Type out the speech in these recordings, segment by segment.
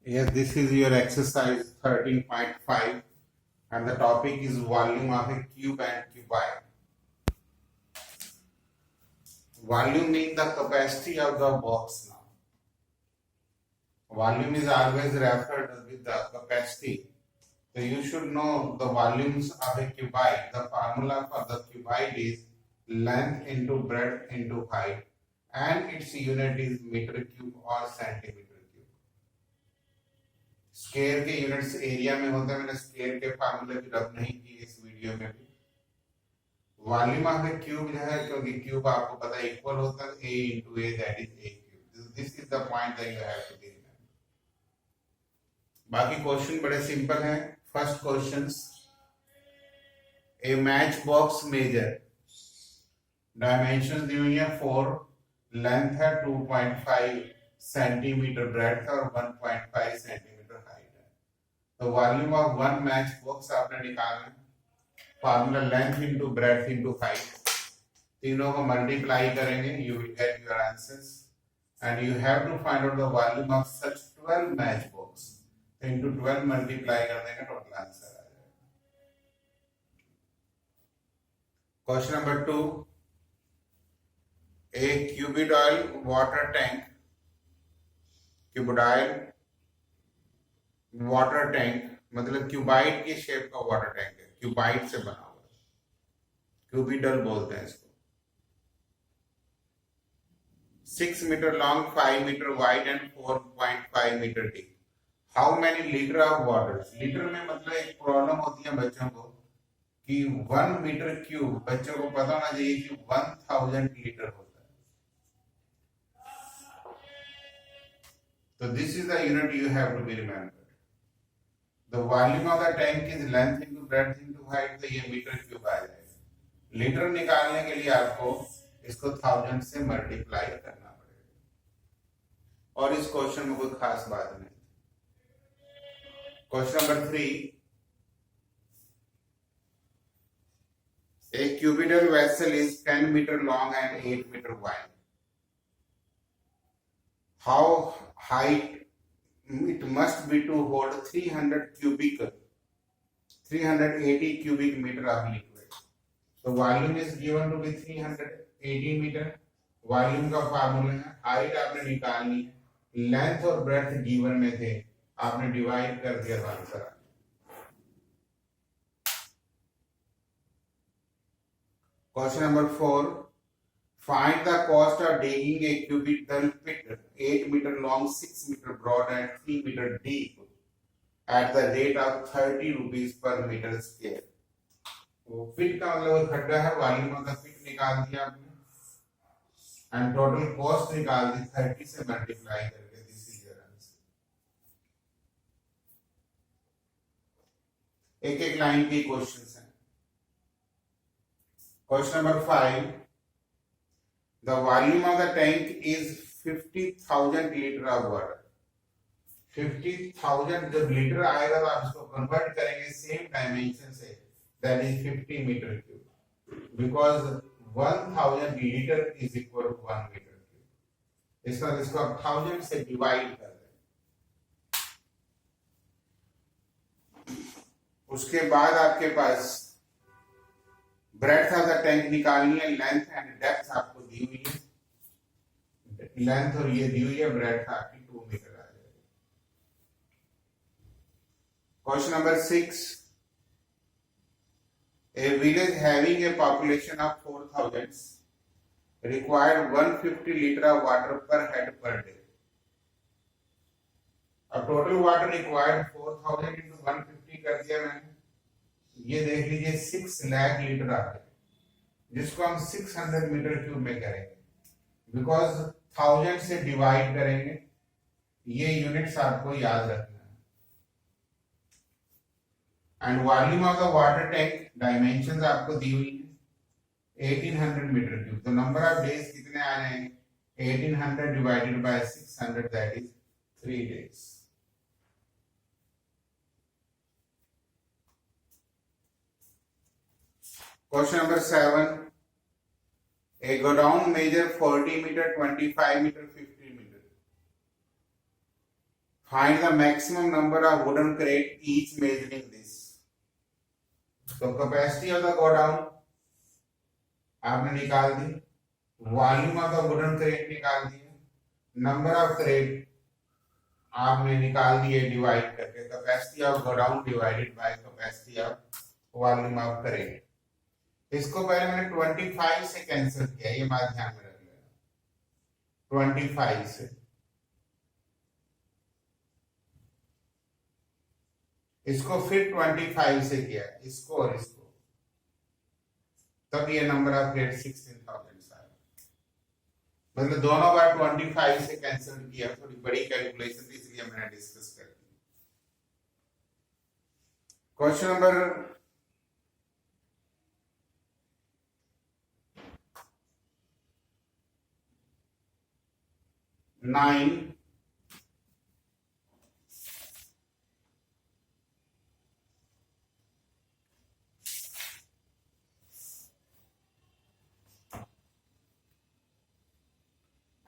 Yes, this is your exercise 13.5 and the topic is volume of a cube and cuboid. Volume means the capacity of the box now. Volume is always referred with the capacity. So you should know the volumes of a cuboid. The formula for the cuboid is length into breadth into height and its unit is meter cube or centimeter cube. Square के units area में होता है, मैंने square के फार्मूले की रब नहीं की इस वीडियो में भी। वॉल्यूम ऑफ ए क्यूब जो है, क्योंकि क्यूब आपको पता है इक्वल होता है a into a, that is a cube. This is the point that you have to be remember. बाकी क्वेश्चन बड़े सिंपल हैं। फर्स्ट क्वेश्चन, ए मैच बॉक्स मेजर, डायमेंशन दी हुई है 4, लेंथ है 2.5 सेंटीमीटर, ब्रेड्थ और 1.5 सेंटीमीटर हाइट है। तो volume of one match box आपने निकालना है। Formula length into breadth into height, तीनों को मल्टीप्लाई करेंगे, you will get your answers and you have to find out the volume of such 12 match box. तो into 12 multiply कर देंगे, total answer आ जाएगा। Question number 2, a cuboidal water tank, cuboidal water tank मतलब cuboid की shape का water tank है, cuboid से बना हुआ है, क्यूबिडल बोलते हैं इसको। 6 metre long, 5 metre wide and 4.5 metre deep. How many litre of water, litre में मतलब एक प्रॉब्लम होती है बच्चों को कि 1 मीटर क्यूब, बच्चों को पता होना चाहिए कि 1000 लीटर होता है। तो this is the unit you have to be remembered. The volume of the tank is length into breadth into height, तो ये मीटर क्यूब आ जाएगा। लीटर निकालने के लिए आपको इसको 1000 से मल्टीप्लाई करना पड़ेगा और इस क्वेश्चन में कोई खास बात नहीं। Question number 3, a cubical vessel is 10 meter long and 8 meter wide. How height it must be to hold 380 cubic meter of liquid. So volume is given to be 380 meter। Volume का formula है, height आपने निकालनी है, length और breadth given में थे, आपने divide कर दिया तो आंसर आ गया। Question number 4, find the cost of digging a cubical pit 8 meter long, 6 meter broad and 3 meter deep at the rate of 30 rupees per meter square। वो पिट का मतलब खड्डा है, वॉल्यूम ऑफ द पिट निकाल दिया आपने एंड टोटल कॉस्ट निकाल दी 30 से मल्टीप्लाई करके। This is your answer. एक एक लाइन के क्वेश्चंस हैं। Question number 5, the volume of the tank is 50,000 liter of water। 50,000 जब लीटर आएगा तो आप इसको कन्वर्ट करेंगे सेम डायमेंशन से, that is 50 metre cube, because 1000 litre is equal to 1 metre cube. इसको आप 1000 से डिवाइड कर दें। उसके बाद आपके पास ब्रेड्थ ऑफ द टैंक निकालनी है, लेंथ एंड डेप्थ आपको दी हुई है, लेंथ और ये दी हुई है, ब्रेड्थ आपकी 2 मीटर आ जाएगी। Question number 6, A village having a population of 4000 required 150 litre of water पर हेड पर डे। अब टोटल वाटर रिक्वायर्ड 4000 इंटू 150 कर दिया मैंने, ये देख लीजिए 6 लाख लीटर आ गए, जिसको हम 600 मीटर क्यूब में करेंगे, बिकॉज 1000 से डिवाइड करेंगे। ये यूनिट्स आपको याद रखना है। And volume of the water tank dimensions आपको दी हुई है 1800 मीटर क्यूब। तो नंबर ऑफ डेज कितने आ जाएंगे, 1800 divided by 600, that is 3 days. Question number 7, a godown measure 40 meter, 25 meter, 50 meter। Find the maximum number of wooden crate each measuring this. So capacity of the godown आपने निकाल दी, volume of the wooden crate निकाल दिया, number of crate आपने निकाल दिए divide करके, capacity of godown divided by capacity of volume of crate. इसको पहले मैंने 25 से कैंसिल किया, ये बात ध्यान में रख लेना, 25 से। इसको फिर 25 से किया, इसको और इसको, तब ये नंबर ऑफ क्रेट 16,000 आया। मतलब दोनों बार 25 से कैंसिल किया, थोड़ी बड़ी कैलकुलेशन थी इसलिए मैंने डिस्कस कर दी। क्वेश्चन नंबर 9,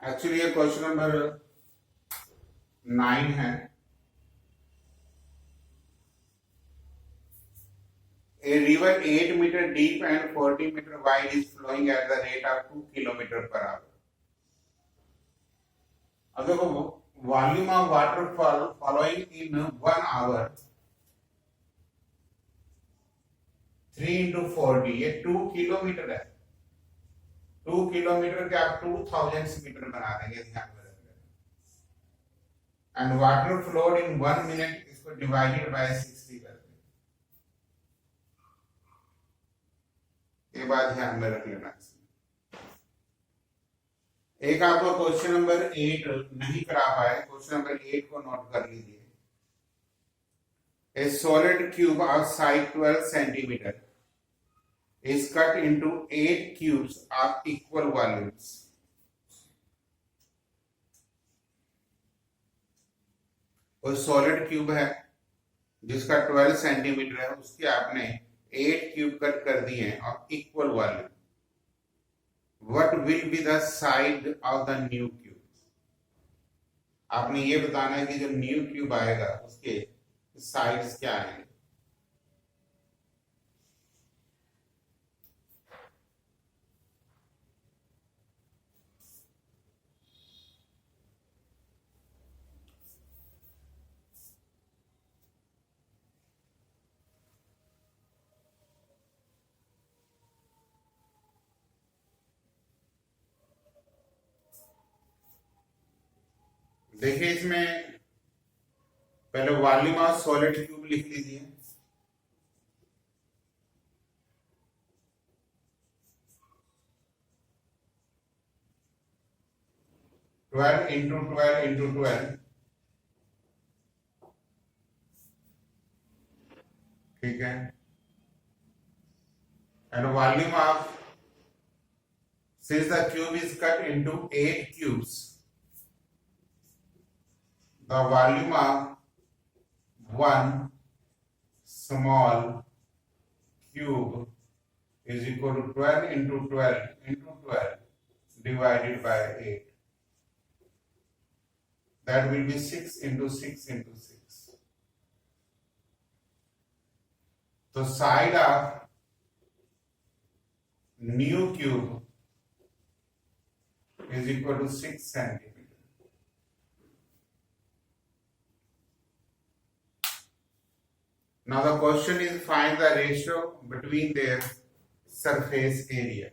एक्चुअली ये क्वेश्चन नंबर 9 है। A river 8 meter deep and 40 meter wide is flowing at the rate of 2 kilometer per hour. अब देखो, volume of waterfall following in 1 hour 3 into 40, ये 2 किलोमीटर है। 2 किलोमीटर के आप 2000 metre बना देंगे, ध्यान में रखना। And water flowed in 1 minute, इसको डिवाइडेड बाय 60 कर दें, ये बात ध्यान में रख लेना। एक आपको क्वेश्चन नंबर 8 नहीं करा पाए, क्वेश्चन नंबर 8 को नोट कर लीजिए। A solid cube of size 12 centimeter is cut into 8 cubes of equal volumes. वो सॉलिड क्यूब है जिसका 12 सेंटीमीटर है, उसके आपने 8 क्यूब कट कर दिए हैं और equal volume. What will be the side of the new cube? आपने ये बताना है कि जो न्यू क्यूब आएगा उसके साइड्स क्या आएंगे। देखिए, इसमें पहले वॉल्यूम ऑफ सॉलिड क्यूब लिख लीजिए। ट्वेल्व इंटू 12 इंटू 12, ठीक है। And volume of, since the cube is cut into 8 cubes, the volume of one small cube is equal to 12 into 12 into 12 divided by 8. That will be 6 into 6 into 6. So side of new cube is equal to 6 centimeter. Now the question is find the ratio between their surface area.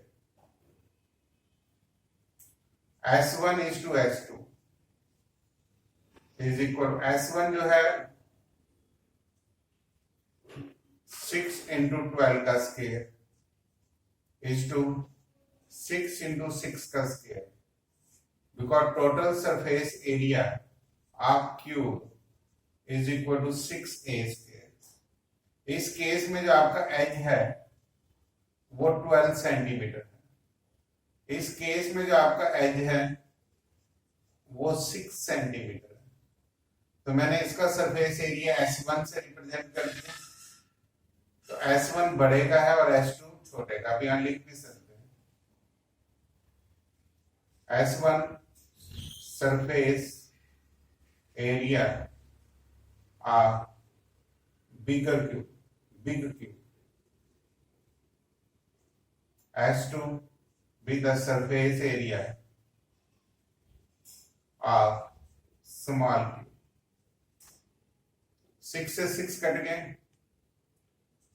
S1 is to S2 is equal to S1 जो है 6 into 12 का square is to 6 into 6 का square, because total surface area of cube is equal to 6a square. इस case में जो आपका as है वो 12 सेंटीमीटर है, इस केस में जो आपका एज है वो 6 सेंटीमीटर है। तो मैंने इसका सरफेस एरिया S1 से रिप्रेजेंट कर दिया। तो S1 बड़े का है और S2 छोटे का, आप यहां लिख भी सकते हैं। S1 surface area a big cube has to be the surface area of small cube. 6 से 6 कट गए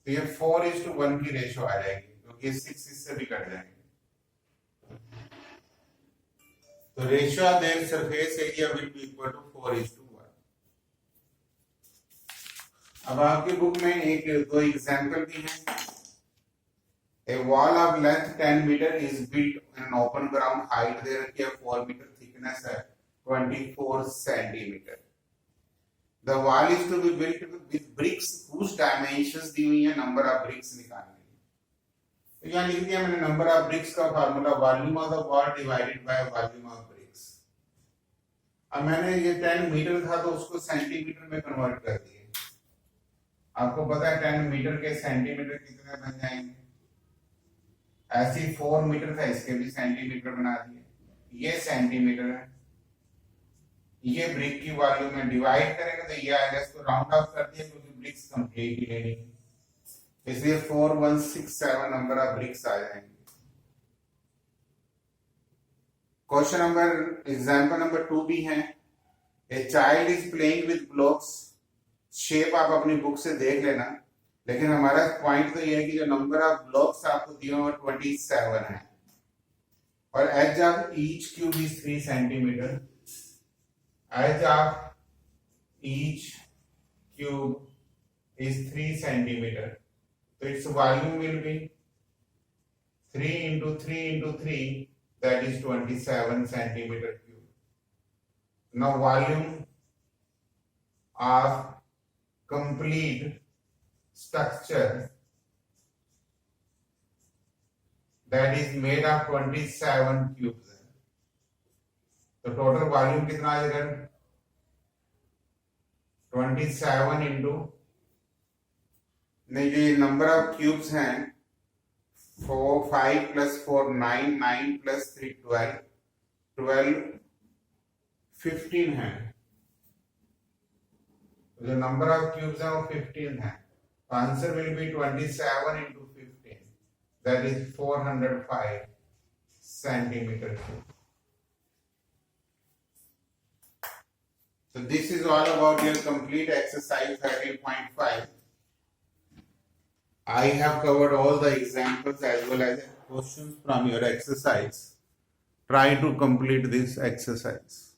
तो ये 4:1 की रेशो आ जाएगी क्योंकि ये 6 इससे भी कट जाएंगे। तो ratio of their surface area will be equal to 4:1। अब आपकी बुक में एक दो एग्जांपल भी हैं। A wall of length 10 meter is built in an open ground, height there की 4 meter, thickness है 24 centimeter. The wall is to be built with bricks whose dimensions दी हुई है, number of bricks निकालने के। तो यहाँ लिख दिया मैंने number of bricks का formula volume of the wall divided by volume of bricks। अब मैंने ये 10 मीटर था तो उसको सेंटीमीटर में कन्वर्ट कर दिए। आपको पता है 10 मीटर के सेंटीमीटर कितने बन जाएंगे। ऐसी 4 मीटर था, इसके भी सेंटीमीटर बना दिए। ये सेंटीमीटर है, ये ब्रिक की वॉल्यूम में डिवाइड करेंगे तो ये आएगा। इसको राउंड ऑफ कर दिया क्योंकि ब्रिक्स कंप्लीट ही लेनी है, इसलिए 4167 नंबर ऑफ ब्रिक्स आ जाएंगे। क्वेश्चन नंबर एग्जांपल नंबर 2 भी है। A child is playing with blocks. Shape आप अपनी बुक से देख लेना, लेकिन हमारा पॉइंट तो ये है कि जो नंबर ऑफ ब्लॉक्स आपको दिए हुए 27 है और edge of each cube is 3 centimetre. Edge of each cube is 3 centimetre, तो its volume will be 3 into 3 into 3, that is 27 centimeter cube. Now volume of complete structure that is made of 27 cubes है, तो total volume कितना आ जाएगा 27 into नहीं, जो number of cubes हैं 4 5 plus 4 9 9 plus 3 12 12 15 है। जो नंबर ऑफ क्यूब्स हैं वो 15 है, तो answer will be 27 into 15, that is 405 centimeter cube. So this is all about your complete exercise 13.5. I have covered all the examples as well as questions from your exercise. Try to complete this exercise.